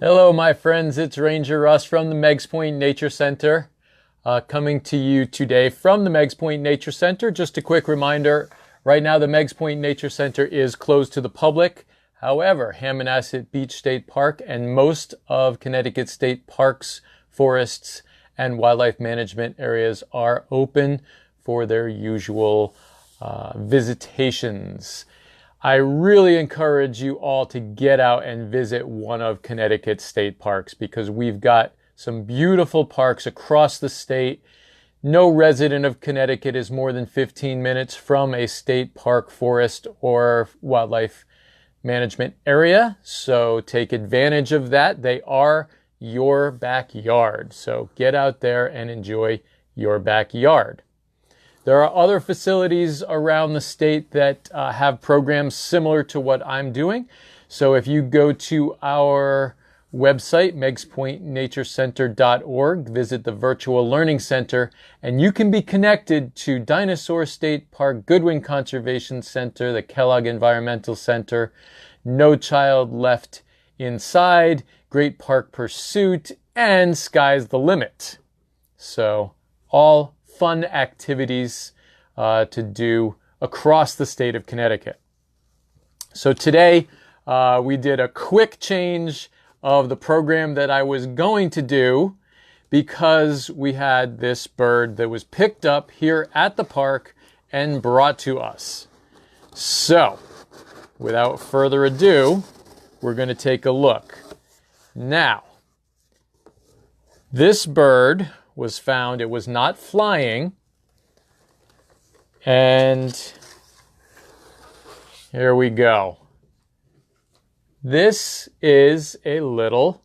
Hello, my friends. It's Ranger Russ from the Meigs Nature Center, coming to you today from the Meigs Nature Center. Just a quick reminder, right now the Meigs Nature Center is closed to the public. However, Hammonasset Beach State Park and most of Connecticut state parks, forests, and wildlife management areas are open for their usual visitations. I really encourage you all to get out and visit one of Connecticut's state parks because we've got some beautiful parks across the state. No resident of Connecticut is more than 15 minutes from a state park, forest, or wildlife management area. So take advantage of that. They are your backyard. So get out there and enjoy your backyard. There are other facilities around the state that have programs similar to what I'm doing. So if you go to our website, meigspointnaturecenter.org, visit the Virtual Learning Center, and you can be connected to Dinosaur State Park, Goodwin Conservation Center, the Kellogg Environmental Center, No Child Left Inside, Great Park Pursuit, and Sky's the Limit. So all fun activities to do across the state of Connecticut. So today we did a quick change of the program that I was going to do because we had this bird that was picked up here at the park and brought to us. So without further ado, we're going to take a look. Now, this bird was found, it was not flying, and here we go. This is a little,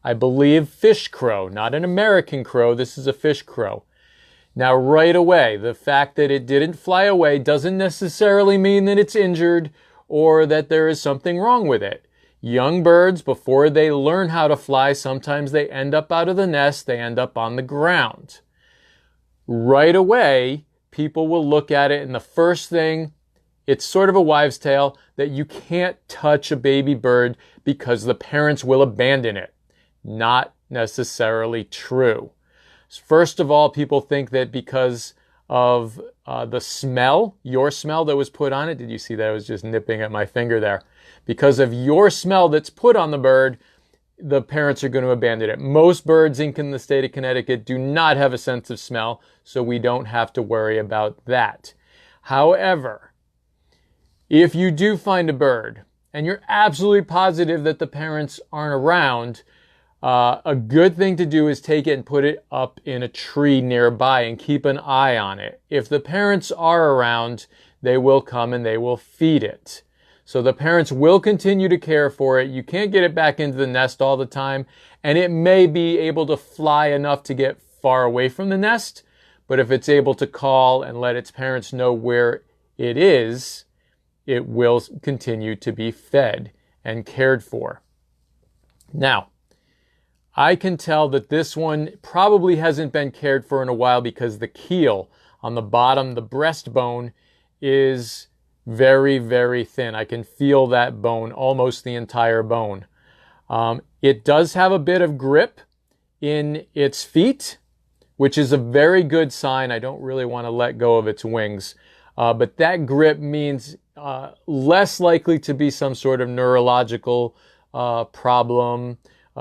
I believe, fish crow, not an American crow, this is a fish crow. Now right away, the fact that it didn't fly away doesn't necessarily mean that it's injured or that there is something wrong with it. Young birds, before they learn how to fly, sometimes they end up out of the nest, they end up on the ground. Right away, people will look at it, and the first thing, it's sort of a wives' tale, that you can't touch a baby bird because the parents will abandon it. Not necessarily true. First of all, people think that because of the smell, your smell that was put on it, did you see that? I was just nipping at my finger there. Because of your smell that's put on the bird, the parents are going to abandon it. Most birds in the state of Connecticut do not have a sense of smell, so we don't have to worry about that. However, if you do find a bird and you're absolutely positive that the parents aren't around, a good thing to do is take it and put it up in a tree nearby and keep an eye on it. If the parents are around, they will come and they will feed it. So the parents will continue to care for it. You can't get it back into the nest all the time, and it may be able to fly enough to get far away from the nest, but if it's able to call and let its parents know where it is, it will continue to be fed and cared for. Now, I can tell that this one probably hasn't been cared for in a while because the keel on the bottom, the breastbone, is very, very thin. I can feel that bone, almost the entire bone. It does have a bit of grip in its feet, which is a very good sign. I don't really want to let go of its wings. But that grip means less likely to be some sort of neurological problem,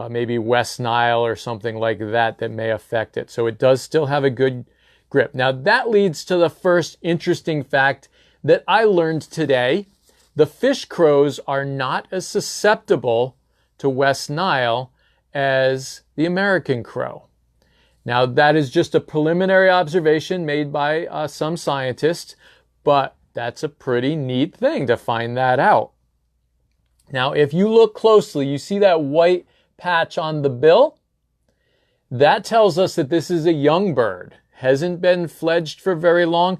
maybe West Nile or something like that that may affect it. So it does still have a good grip. Now that leads to the first interesting fact that I learned today. The fish crows are not as susceptible to West Nile as the American crow. Now that is just a preliminary observation made by some scientists, but that's a pretty neat thing to find that out. Now if you look closely, you see that white patch on the bill? That tells us that this is a young bird. Hasn't been fledged for very long.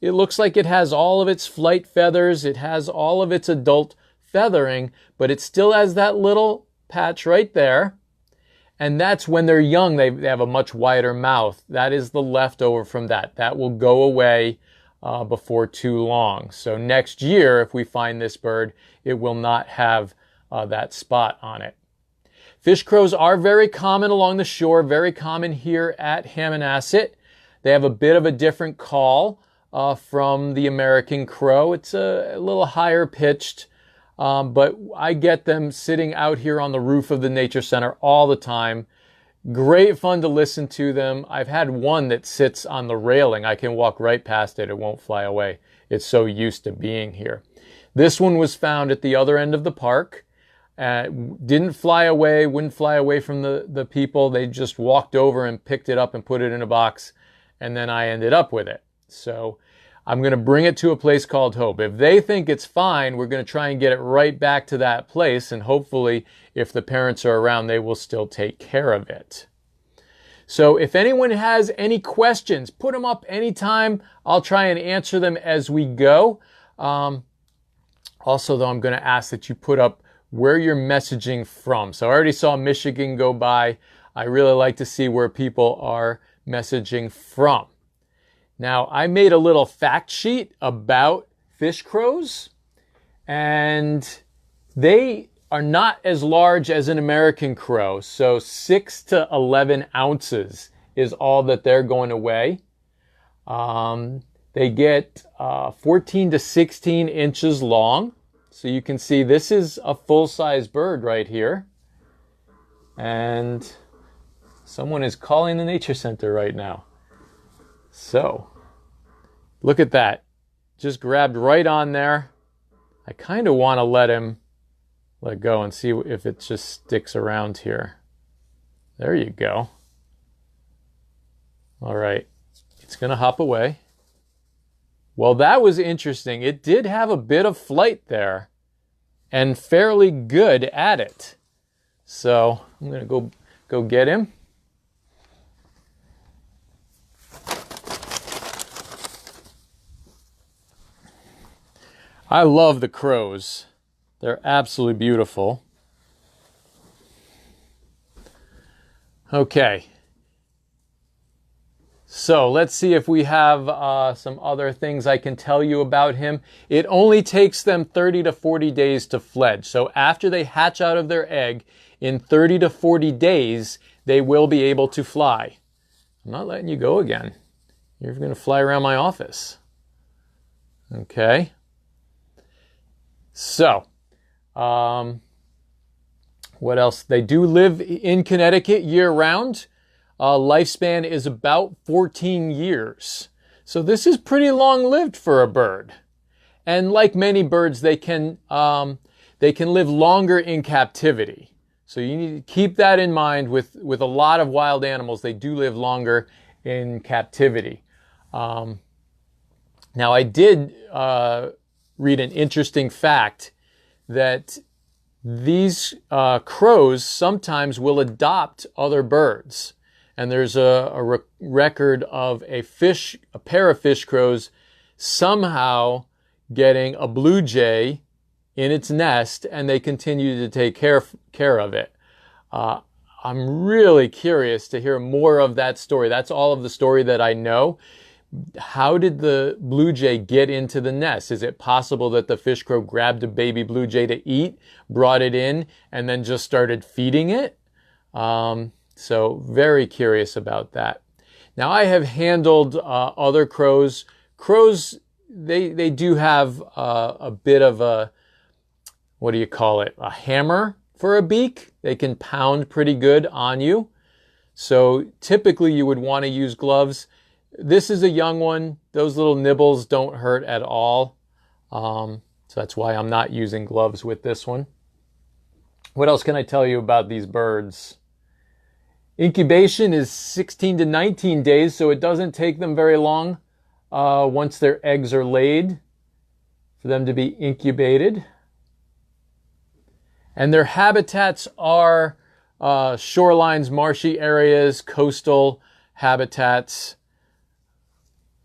It looks like it has all of its flight feathers. It has all of its adult feathering, but it still has that little patch right there. And that's when they're young, they have a much wider mouth. That is the leftover from that. That will go away before too long. So next year, if we find this bird, it will not have that spot on it. Fish crows are very common along the shore, very common here at Hammonasset. They have a bit of a different call from the American crow. It's a little higher pitched, but I get them sitting out here on the roof of the Nature Center all the time. Great fun to listen to them. I've had one that sits on the railing. I can walk right past it. It won't fly away. It's so used to being here. This one was found at the other end of the park. Didn't fly away, wouldn't fly away from the people. They just walked over and picked it up and put it in a box, and then I ended up with it. So I'm going to bring it to a place called Hope. If they think it's fine, we're going to try and get it right back to that place, and hopefully, if the parents are around, they will still take care of it. So if anyone has any questions, put them up anytime. I'll try and answer them as we go. Also, though, I'm going to ask that you put up where you're messaging from. So I already saw Michigan go by. I really like to see where people are messaging from. Now, I made a little fact sheet about fish crows, and they are not as large as an American crow. So 6 to 11 ounces is all that they're going to weigh. They get 14 to 16 inches long. So you can see this is a full-size bird right here. And someone is calling the Nature Center right now. So, look at that. Just grabbed right on there. I kind of want to let go and see if it just sticks around here. There you go. All right. It's going to hop away. Well, that was interesting. It did have a bit of flight there and fairly good at it. So I'm going to go get him. I love the crows. They're absolutely beautiful. Okay. So let's see if we have some other things I can tell you about him. It only takes them 30 to 40 days to fledge. So after they hatch out of their egg, in 30 to 40 days, they will be able to fly. I'm not letting you go again. You're going to fly around my office. Okay. So, what else? They do live in Connecticut year-round. Lifespan is about 14 years. So this is pretty long-lived for a bird. And like many birds, they can live longer in captivity. So you need to keep that in mind with a lot of wild animals. They do live longer in captivity. Now, I did read an interesting fact that these crows sometimes will adopt other birds. And there's a record of a pair of fish crows somehow getting a blue jay in its nest, and they continue to take care of it. I'm really curious to hear more of that story. That's all of the story that I know. How did the blue jay get into the nest? Is it possible that the fish crow grabbed a baby blue jay to eat, brought it in, and then just started feeding it? So very curious about that. Now, I have handled other crows. Crows, they do have a bit of a, what do you call it, a hammer for a beak. They can pound pretty good on you. So typically you would want to use gloves. This is a young one. Those little nibbles don't hurt at all. So that's why I'm not using gloves with this one. What else can I tell you about these birds? Incubation is 16 to 19 days, so it doesn't take them very long once their eggs are laid for them to be incubated. And their habitats are shorelines, marshy areas, coastal habitats,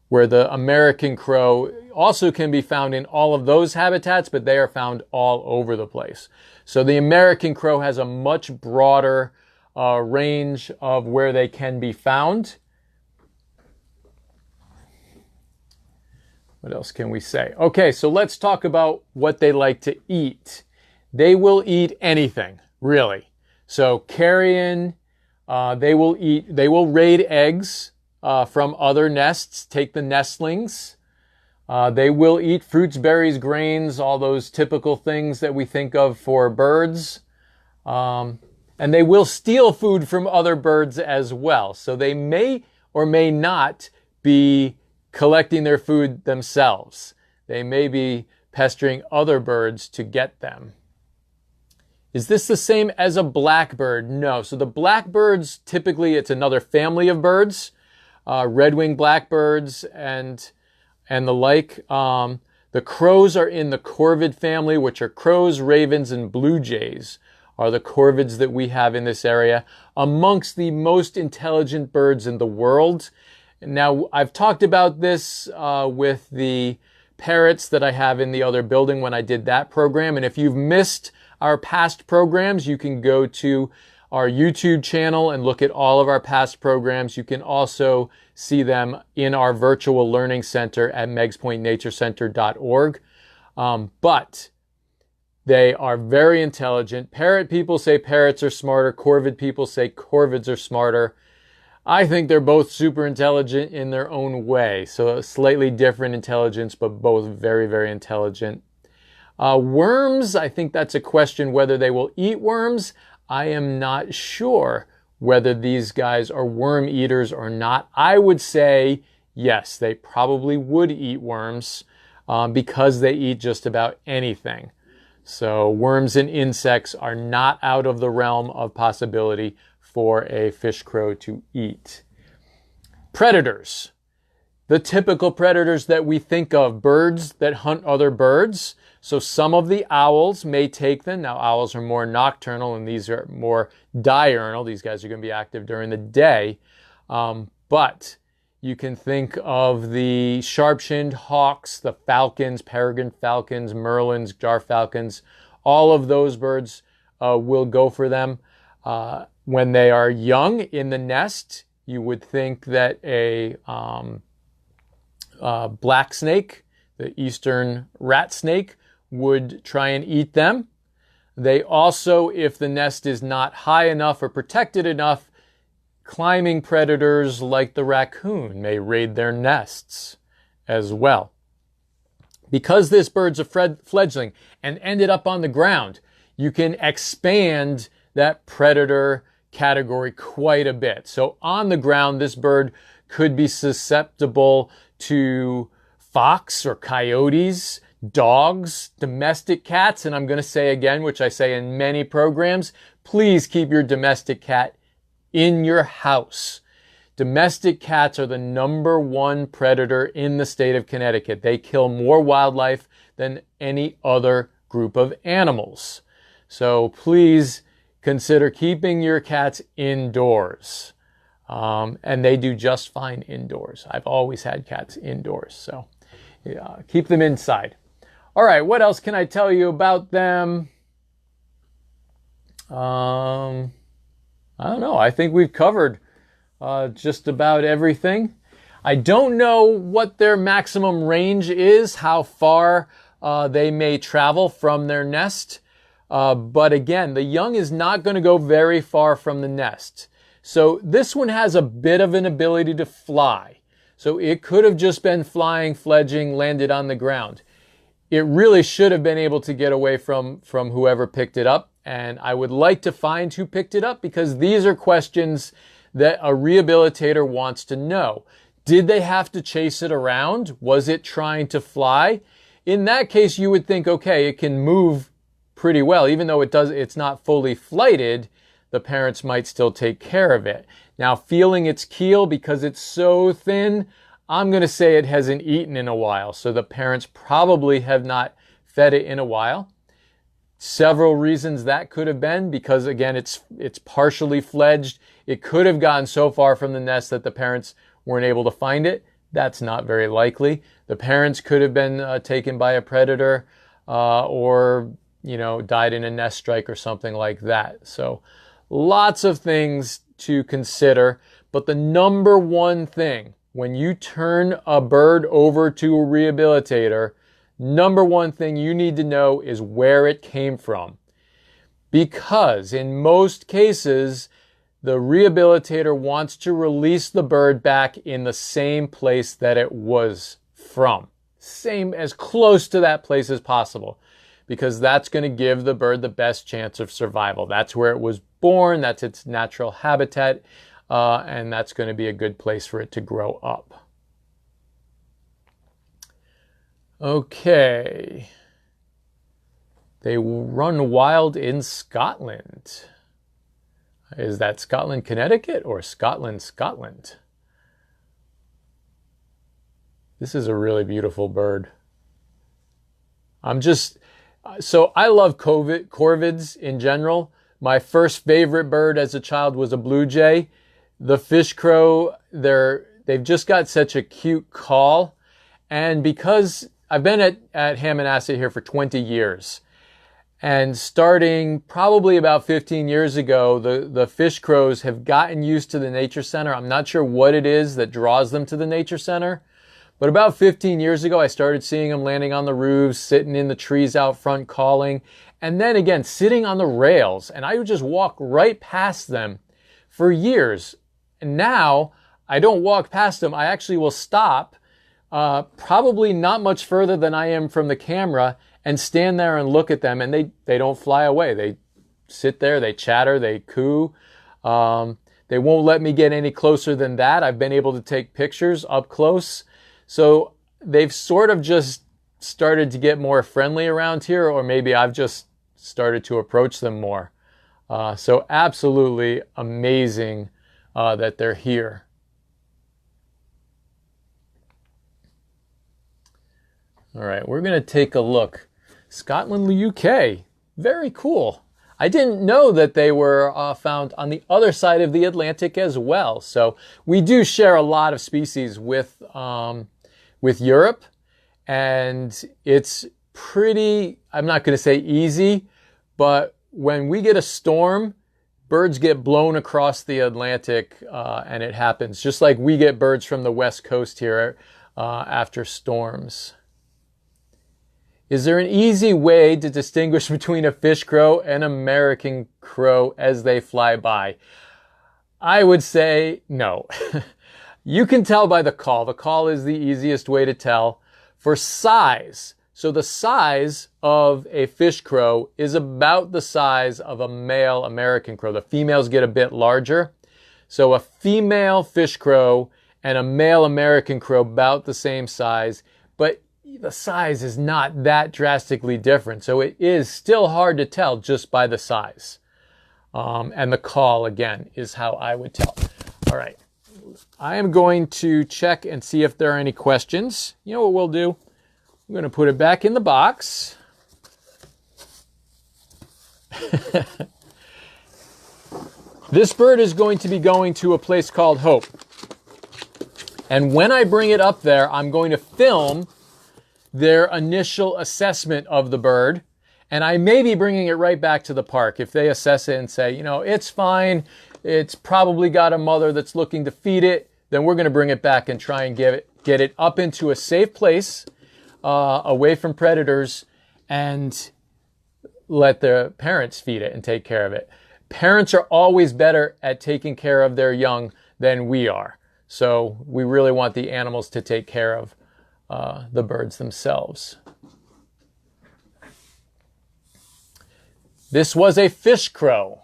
where the American crow also can be found in all of those habitats, but they are found all over the place. So the American crow has a much broader range of where they can be found. What else can we say? Okay, so let's talk about what they like to eat. They will eat anything, really. So carrion, they will raid eggs from other nests, take the nestlings. They will eat fruits, berries, grains, all those typical things that we think of for birds. And they will steal food from other birds as well. So they may or may not be collecting their food themselves. They may be pestering other birds to get them. Is this the same as a blackbird? No. So the blackbirds, typically it's another family of birds, red-winged blackbirds and the like. The crows are in the corvid family, which are crows, ravens, and blue jays are the corvids that we have in this area, amongst the most intelligent birds in the world. Now, I've talked about this with the parrots that I have in the other building when I did that program. And if you've missed our past programs, you can go to our YouTube channel and look at all of our past programs. You can also see them in our virtual learning center at meigspointnaturecenter.org. But they are very intelligent. Parrot people say parrots are smarter. Corvid people say corvids are smarter. I think they're both super intelligent in their own way. So a slightly different intelligence, but both very, very intelligent. Worms, I think that's a question whether they will eat worms. I am not sure whether these guys are worm eaters or not. I would say yes, they probably would eat worms because they eat just about anything. So worms and insects are not out of the realm of possibility for a fish crow to eat. Predators. The typical predators that we think of, birds that hunt other birds. So some of the owls may take them. Now, owls are more nocturnal and these are more diurnal. These guys are going to be active during the day. But you can think of the sharp-shinned hawks, the falcons, peregrine falcons, merlins, gerfalcons. All of those birds will go for them. When they are young in the nest, you would think that a black snake, the eastern rat snake, would try and eat them. They also, if the nest is not high enough or protected enough, climbing predators like the raccoon may raid their nests as well. Because this bird's a fledgling and ended up on the ground, you can expand that predator category quite a bit. So on the ground, this bird could be susceptible to fox or coyotes, dogs, domestic cats, and I'm going to say again, which I say in many programs, please keep your domestic cat in your house. Domestic cats are the #1 predator in the state of Connecticut. They kill more wildlife than any other group of animals. So please consider keeping your cats indoors. And they do just fine indoors. I've always had cats indoors, so keep them inside. All right, what else can I tell you about them? I don't know. I think we've covered just about everything. I don't know what their maximum range is, how far they may travel from their nest. But again, the young is not going to go very far from the nest. So this one has a bit of an ability to fly. So it could have just been flying, fledging, landed on the ground. It really should have been able to get away from whoever picked it up. And I would like to find who picked it up because these are questions that a rehabilitator wants to know. Did they have to chase it around? Was it trying to fly? In that case, you would think, okay, it can move pretty well. Even though it's not fully flighted, the parents might still take care of it. Now, feeling its keel because it's so thin, I'm going to say it hasn't eaten in a while. So the parents probably have not fed it in a while. Several reasons that could have been because, again, it's partially fledged. It could have gotten so far from the nest that the parents weren't able to find it. That's not very likely. The parents could have been taken by a predator or, died in a nest strike or something like that. So lots of things to consider. But the #1 thing, when you turn a bird over to a rehabilitator, #1 thing you need to know is where it came from. because in most cases, the rehabilitator wants to release the bird back in the same place that it was from. Same, as close to that place as possible, because that's going to give the bird the best chance of survival. That's where it was born, that's its natural habitat, and that's going to be a good place for it to grow up. Okay. They run wild in Scotland. Is that Scotland, Connecticut, or Scotland, Scotland? This is a really beautiful bird. So I love corvids in general. My first favorite bird as a child was a blue jay. The fish crow, they've just got such a cute call. And because I've been at Hammonasset here for 20 years, and starting probably about 15 years ago, the fish crows have gotten used to the nature center. I'm not sure what it is that draws them to the nature center, but about 15 years ago, I started seeing them landing on the roofs, sitting in the trees out front calling, and then again, sitting on the rails. And I would just walk right past them for years. And now I don't walk past them. I actually will stop, probably not much further than I am from the camera, and stand there and look at them, and they don't fly away. They sit there, they chatter, they coo. They won't let me get any closer than that. I've been able to take pictures up close. So they've sort of just started to get more friendly around here, or maybe I've just started to approach them more. So absolutely amazing that they're here. All right, we're going to take a look. Scotland, UK. Very cool. I didn't know that they were found on the other side of the Atlantic as well. So we do share a lot of species with Europe, and it's pretty, I'm not going to say easy, but when we get a storm, birds get blown across the Atlantic, and it happens just like we get birds from the West Coast here after storms. Is there an easy way to distinguish between a fish crow and American crow as they fly by? I would say no. You can tell by the call. The call is the easiest way to tell. For size, so the size of a fish crow is about the size of a male American crow. The females get a bit larger. So a female fish crow and a male American crow about the same size, but the size is not that drastically different. So it is still hard to tell just by the size. And the call, again, is how I would tell. All right. I am going to check and see if there are any questions. You know what we'll do? I'm going to put it back in the box. This bird is going to be going to a place called Hope. And when I bring it up there, I'm going to film their initial assessment of the bird. And I may be bringing it right back to the park. If they assess it and say, you know, it's fine, it's probably got a mother that's looking to feed it, then we're going to bring it back and try and get it up into a safe place, away from predators, and let the parents feed it and take care of it. Parents are always better at taking care of their young than we are. So we really want the animals to take care of the birds themselves. This was a fish crow.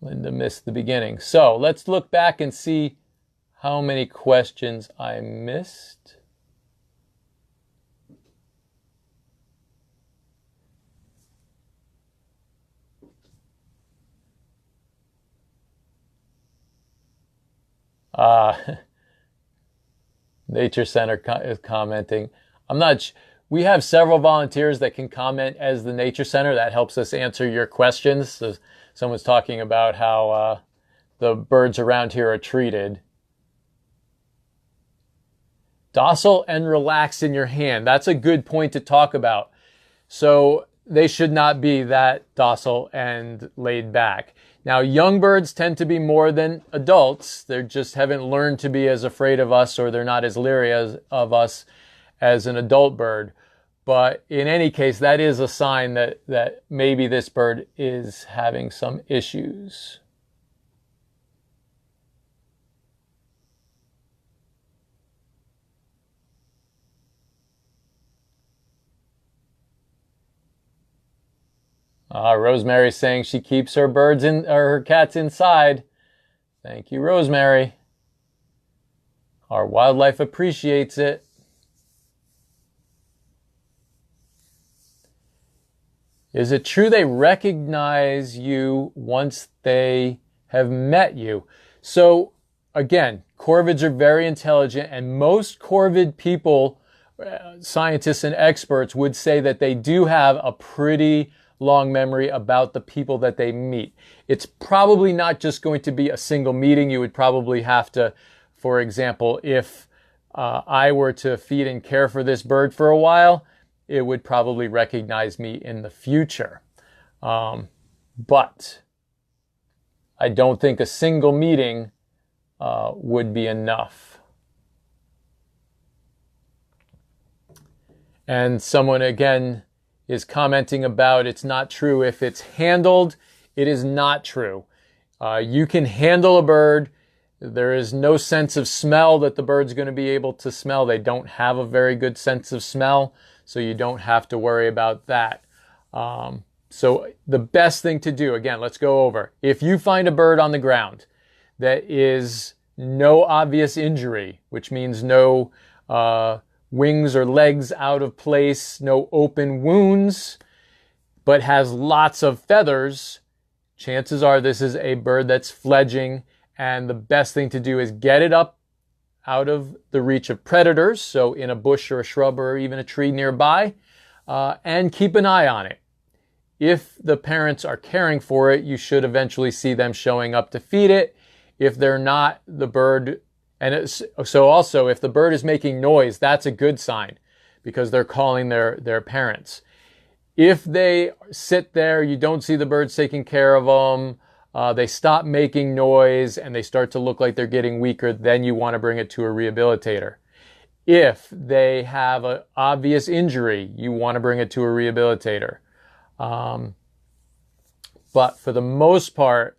Linda missed the beginning. So let's look back and see how many questions I missed. Nature Center is commenting. We have several volunteers that can comment as the Nature Center. That helps us answer your questions. So someone's talking about how the birds around here are treated. Docile and relaxed in your hand. That's a good point to talk about. So they should not be that docile and laid back. Now, young birds tend to be more than adults. They just haven't learned to be as afraid of us, or they're not as leery of us as an adult bird. But in any case, that is a sign that maybe this bird is having some issues. Rosemary's saying she keeps her birds in, or her cats inside. Thank you, Rosemary. Our wildlife appreciates it. Is it true they recognize you once they have met you? So again, corvids are very intelligent, and most corvid people, scientists and experts, would say that they do have a pretty long memory about the people that they meet. It's probably not just going to be a single meeting. You would probably have to, for example, if I were to feed and care for this bird for a while, it would probably recognize me in the future. But I don't think a single meeting would be enough. And someone again is commenting about it's not true if it's handled. It is not true. You can handle a bird. There is no sense of smell that the bird's going to be able to smell. They don't have a very good sense of smell, so you don't have to worry about that. So the best thing to do, again, let's go over. If you find a bird on the ground that is no obvious injury, which means no wings or legs out of place, no open wounds, but has lots of feathers, chances are this is a bird that's fledging, and the best thing to do is get it up out of the reach of predators, so in a bush or a shrub or even a tree nearby, and keep an eye on it. If the parents are caring for it, you should eventually see them showing up to feed it. If they're not, the bird... so also, if the bird is making noise, that's a good sign because they're calling their parents. If they sit there, you don't see the birds taking care of them, they stop making noise and they start to look like they're getting weaker, then you want to bring it to a rehabilitator. If they have an obvious injury, you want to bring it to a rehabilitator. But for the most part,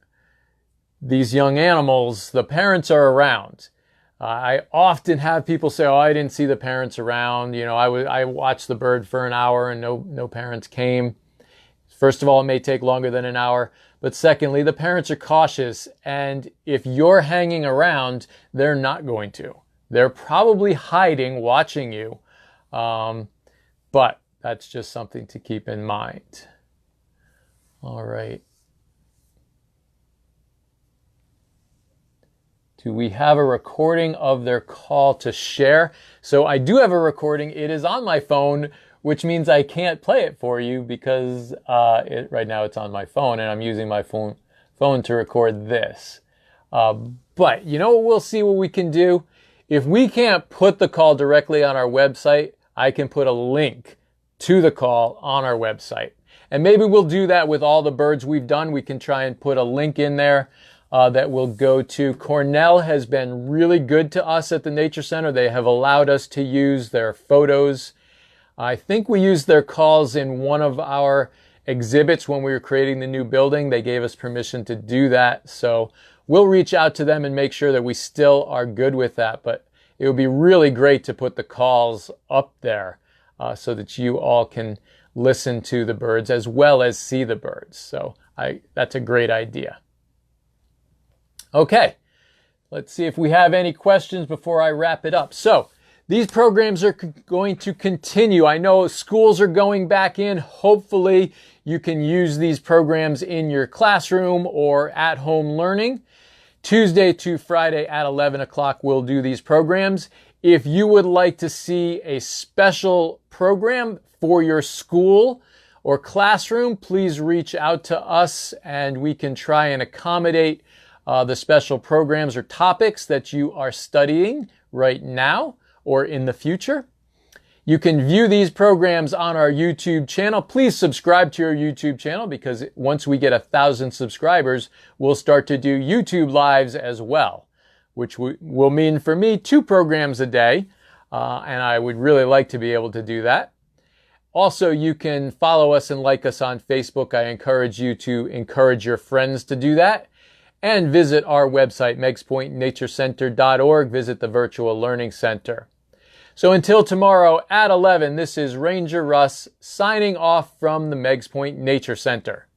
these young animals, the parents are around. I often have people say, oh, I didn't see the parents around. You know, I watched the bird for an hour and no parents came. First of all, it may take longer than an hour. But secondly, the parents are cautious. And if you're hanging around, they're not going to. They're probably hiding, watching you. But that's just something to keep in mind. All right. Do we have a recording of their call to share? So I do have a recording. It is on my phone, which means I can't play it for you because right now it's on my phone and I'm using my phone to record this. But you know, we'll see what we can do. If we can't put the call directly on our website, I can put a link to the call on our website. And maybe we'll do that with all the birds we've done. We can try and put a link in there that will go to. Cornell has been really good to us at the Nature Center. They have allowed us to use their photos. I think we used their calls in one of our exhibits when we were creating the new building. They gave us permission to do that. So we'll reach out to them and make sure that we still are good with that. But it would be really great to put the calls up there so that you all can listen to the birds as well as see the birds. So that's a great idea. Okay, let's see if we have any questions before I wrap it up. So these programs are going to continue. I know schools are going back in. Hopefully you can use these programs in your classroom or at home learning. Tuesday to Friday at 11 o'clock we'll do these programs. If you would like to see a special program for your school or classroom, please reach out to us and we can try and accommodate the special programs or topics that you are studying right now or in the future. You can view these programs on our YouTube channel. Please subscribe to our YouTube channel because once we get 1,000 subscribers, we'll start to do YouTube lives as well, which will mean for me 2 programs a day. And I would really like to be able to do that. Also, you can follow us and like us on Facebook. I encourage you to encourage your friends to do that. And visit our website, meigspointnaturecenter.org. Visit the Virtual Learning Center. So until tomorrow at 11, this is Ranger Russ signing off from the Meigs Point Nature Center.